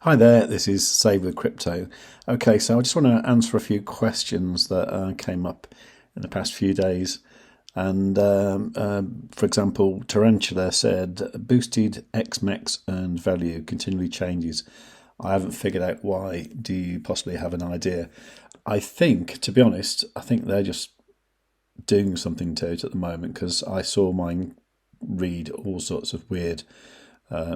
Hi there, this is Save with Crypto. Okay, so I just want to answer a few questions that came up in the past few days. And for example, Tarantula said, boosted XMEX and value continually changes. I haven't figured out why. Do you possibly have an idea? I think, to be honest, I think they're just doing something to it at the moment because I saw mine read all sorts of weird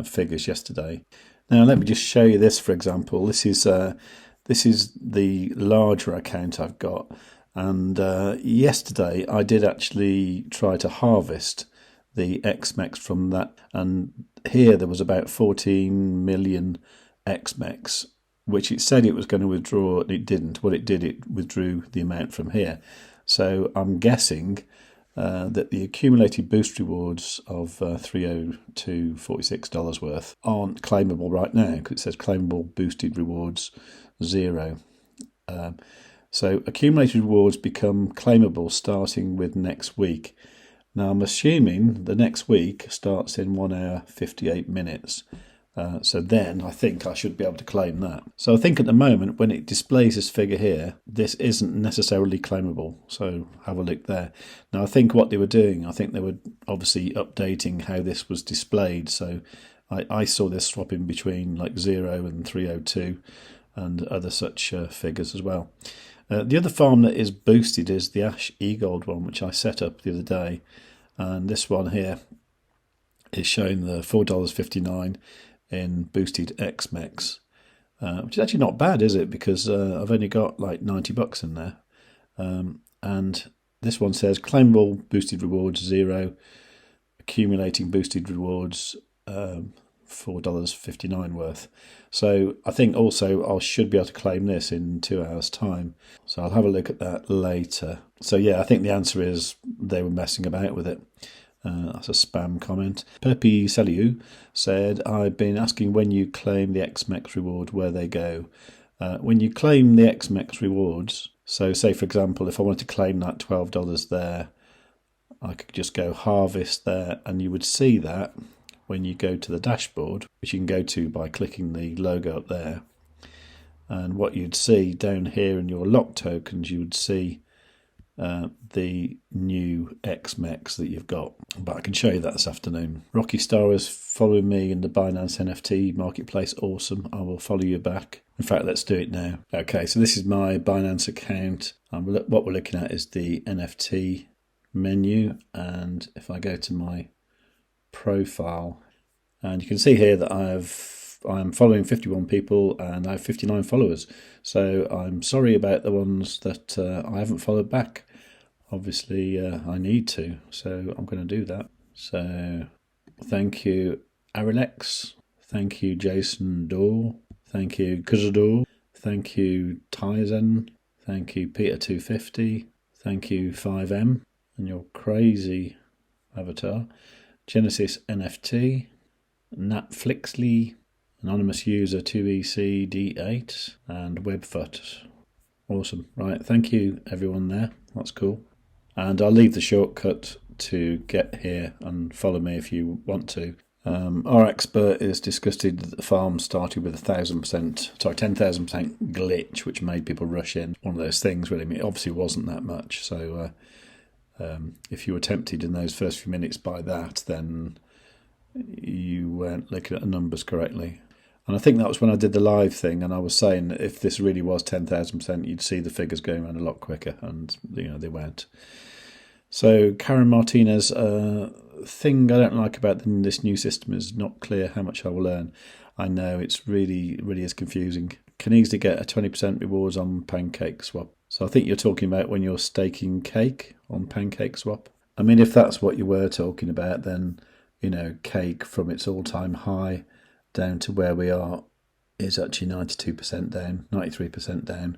figures yesterday. Now let me just show you this. For example, this is the larger account I've got, and yesterday I did actually try to harvest the XMEX from that, and here there was about 14 million XMEX, which it said it was going to withdraw, and it didn't. What it did, it withdrew the amount from here. So I'm guessing that the accumulated boost rewards of $302.46 worth aren't claimable right now because it says claimable boosted rewards 0. So accumulated rewards become claimable starting with next week. Now I'm assuming the next week starts in 1 hour 58 minutes. So then I think I should be able to claim that. So I think at the moment when it displays this figure here, this isn't necessarily claimable. So have a look there. Now I think what they were doing, I think they were obviously updating how this was displayed. So I saw this swapping between like 0 and 302 and other such figures as well. The other farm that is boosted is the eGold one, which I set up the other day. And this one here is showing the $4.59 in boosted XMEX, which is actually not bad, is it? Because I've only got like $90 in there. And this one says claimable boosted rewards 0, accumulating boosted rewards $4.59 worth. So I think also I should be able to claim this in 2 hours time. So I'll have a look at that later. So yeah, I think the answer is they were messing about with it. That's a spam comment. Pepe Saliu said, I've been asking when you claim the XMEX reward, where they go. When you claim the XMEX rewards, so say for example, if I wanted to claim that $12 there, I could just go harvest there, and you would see that when you go to the dashboard, which you can go to by clicking the logo up there. And what you'd see down here in your lock tokens, you would see the new XMEX that you've got, but I can show you that this afternoon. Rocky Star is following me in the Binance NFT marketplace. Awesome. I will follow you back. In fact, let's do it now. Okay, so this is my Binance account. What we're looking at is the NFT menu, and if I go to my profile, and you can see here that I'm following 51 people and I have 59 followers. So I'm sorry about the ones that I haven't followed back. Obviously, I need to, so I'm going to do that. So thank you, Arilex. Thank you, Jason Dorr. Thank you, Kuzador. Thank you, Tizen. Thank you, Peter250. Thank you, 5M, and your crazy avatar. Genesis NFT. Natflixly. Anonymous user 2ECD8 and Webfoot. Awesome. Right, thank you everyone there. That's cool. And I'll leave the shortcut to get here and follow me if you want to. Our expert is disgusted that the farm started with 10,000% glitch, which made people rush in. One of those things, really. It obviously wasn't that much. So if you were tempted in those first few minutes by that, then you weren't looking at the numbers correctly. And I think that was when I did the live thing, and I was saying that if this really was 10,000%, you'd see the figures going around a lot quicker, and they weren't. So Karen Martinez, thing I don't like about this new system is not clear how much I will earn. I know it's really is confusing. Can easily get a 20% rewards on Pancake Swap. So I think you're talking about when you're staking cake on Pancake Swap. I mean, if that's what you were talking about, then cake from its all-time high down to where we are is actually 92% down, 93% down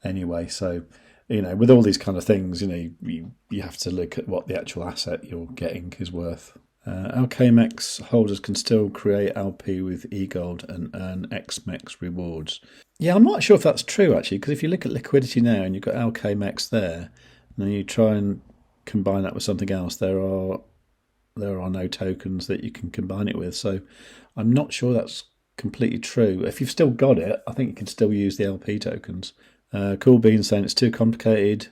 anyway. So, with all these kind of things, you have to look at what the actual asset you're getting is worth. LKMX holders can still create LP with eGold and earn XMEX rewards. Yeah, I'm not sure if that's true actually, because if you look at liquidity now and you've got LKMX there, and then you try and combine that with something else, there are no tokens that you can combine it with. So I'm not sure that's completely true. If you've still got it, I think you can still use the LP tokens. Cool Bean saying it's too complicated.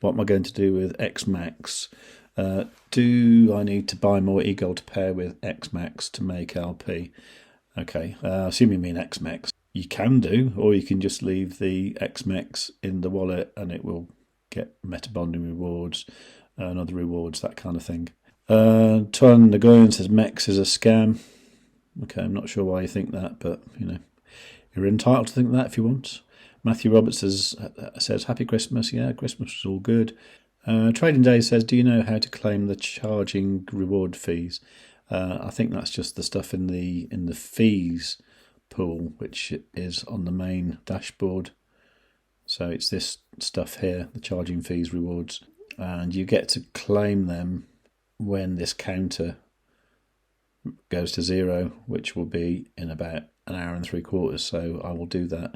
What am I going to do with XMAX? Do I need to buy more eGold to pair with XMAX to make LP? Okay, assume you mean XMAX. You can do, or you can just leave the XMAX in the wallet and it will get meta bonding rewards and other rewards, that kind of thing. Tuan Nagoyan says MEX is a scam. Okay, I'm not sure why you think that, but you're entitled to think that if you want. Matthew Roberts says Happy Christmas. Yeah, Christmas was all good. Trading Day says, do you know how to claim the charging reward fees? I think that's just the stuff in the fees pool, which is on the main dashboard. So it's this stuff here, the charging fees rewards, and you get to claim them when this counter goes to 0, which will be in about an hour and 3/4. So I will do that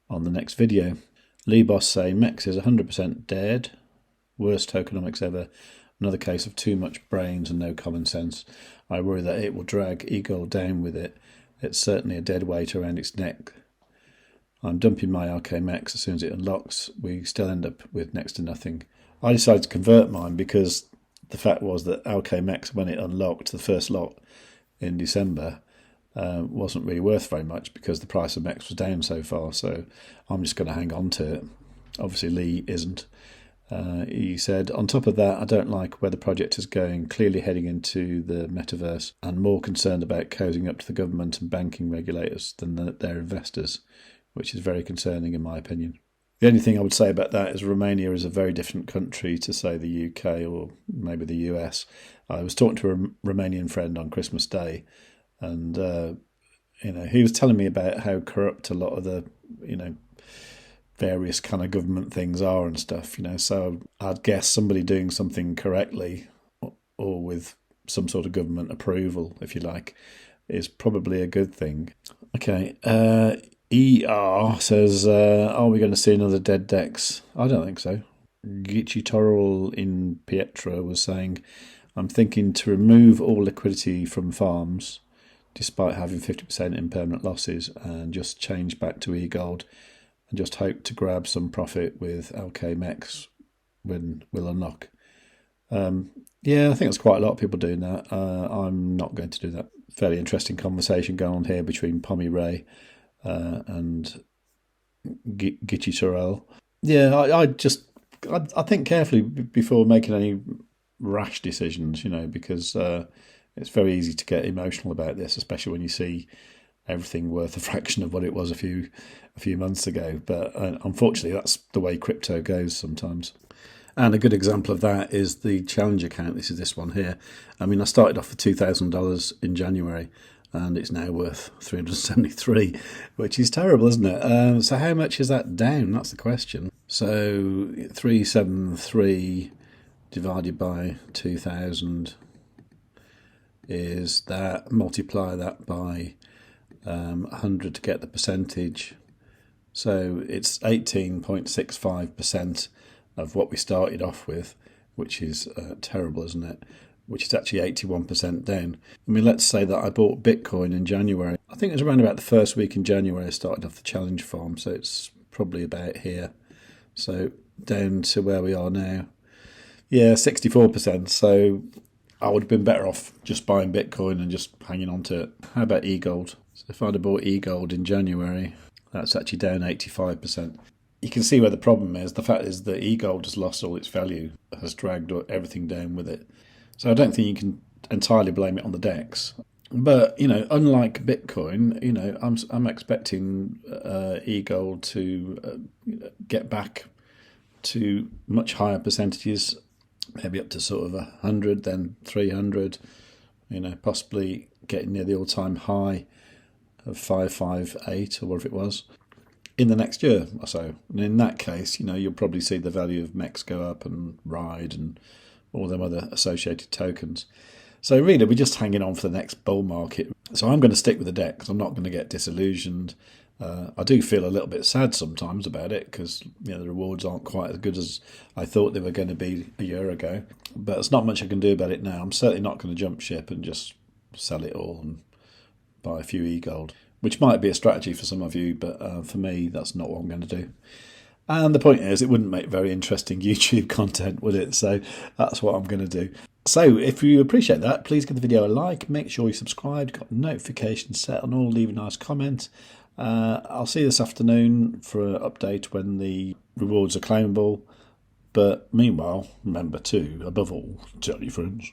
on the next video. Lee Boss say MEX is 100% dead. Worst tokenomics ever. Another case of too much brains and no common sense. I worry that it will drag eGold down with it. It's certainly a dead weight around its neck. I'm dumping my MEX as soon as it unlocks. We still end up with next to nothing. I decided to convert mine because the fact was that MEX, when it unlocked the first lot in December, wasn't really worth very much because the price of MEX was down so far. So I'm just going to hang on to it. Obviously Lee isn't. He said, on top of that, I don't like where the project is going, clearly heading into the metaverse, and more concerned about cozying up to the government and banking regulators than their investors, which is very concerning in my opinion. The only thing I would say about that is Romania is a very different country to, say, the UK or maybe the US. I was talking to a Romanian friend on Christmas Day, and he was telling me about how corrupt a lot of the various kind of government things are and stuff. So I'd guess somebody doing something correctly or with some sort of government approval, if you like, is probably a good thing. Okay. ER says, are we going to see another dead DEX? I don't think so. Gichi Torrell in Pietra was saying, I'm thinking to remove all liquidity from farms, despite having 50% impermanent losses, and just change back to eGold and just hope to grab some profit with MEX when we'll unlock. Yeah, I think there's quite a lot of people doing that. I'm not going to do that. Fairly interesting conversation going on here between Pommy Ray and Gichi Sorrell. Yeah, I think carefully before making any rash decisions, because it's very easy to get emotional about this, especially when you see everything worth a fraction of what it was a few months ago. But unfortunately, that's the way crypto goes sometimes. And a good example of that is the challenge account. This is this one here. I mean, I started off with $2,000 in January, and it's now worth $373, which is terrible, isn't it? So how much is that down? That's the question. So 373 divided by 2,000 is that. Multiply that by 100 to get the percentage. So it's 18.65% of what we started off with, which is terrible, isn't it? Which is actually 81% down. I mean, let's say that I bought Bitcoin in January. I think it was around about the first week in January I started off the challenge farm, so it's probably about here. So down to where we are now. Yeah, 64%. So I would have been better off just buying Bitcoin and just hanging on to it. How about eGold? So if I'd have bought eGold in January, that's actually down 85%. You can see where the problem is. The fact is that eGold has lost all its value, has dragged everything down with it. So I don't think you can entirely blame it on the DEX. But, unlike Bitcoin, I'm expecting eGold to get back to much higher percentages, maybe up to sort of 100, then 300, possibly getting near the all-time high of 558 or whatever it was in the next year or so. And in that case, you'll probably see the value of MEX go up and RIDE and all them other associated tokens. So really, we're just hanging on for the next bull market. So I'm going to stick with the DEX. I'm not going to get disillusioned. I do feel a little bit sad sometimes about it because the rewards aren't quite as good as I thought they were going to be a year ago. But there's not much I can do about it now. I'm certainly not going to jump ship and just sell it all and buy a few eGold. which might be a strategy for some of you, but for me, that's not what I'm going to do. And the point is, it wouldn't make very interesting YouTube content, would it? So that's what I'm going to do. So if you appreciate that, please give the video a like. Make sure you subscribe, got notifications set on all, leave a nice comment. I'll see you this afternoon for an update when the rewards are claimable. But meanwhile, remember to, above all, tell your friends.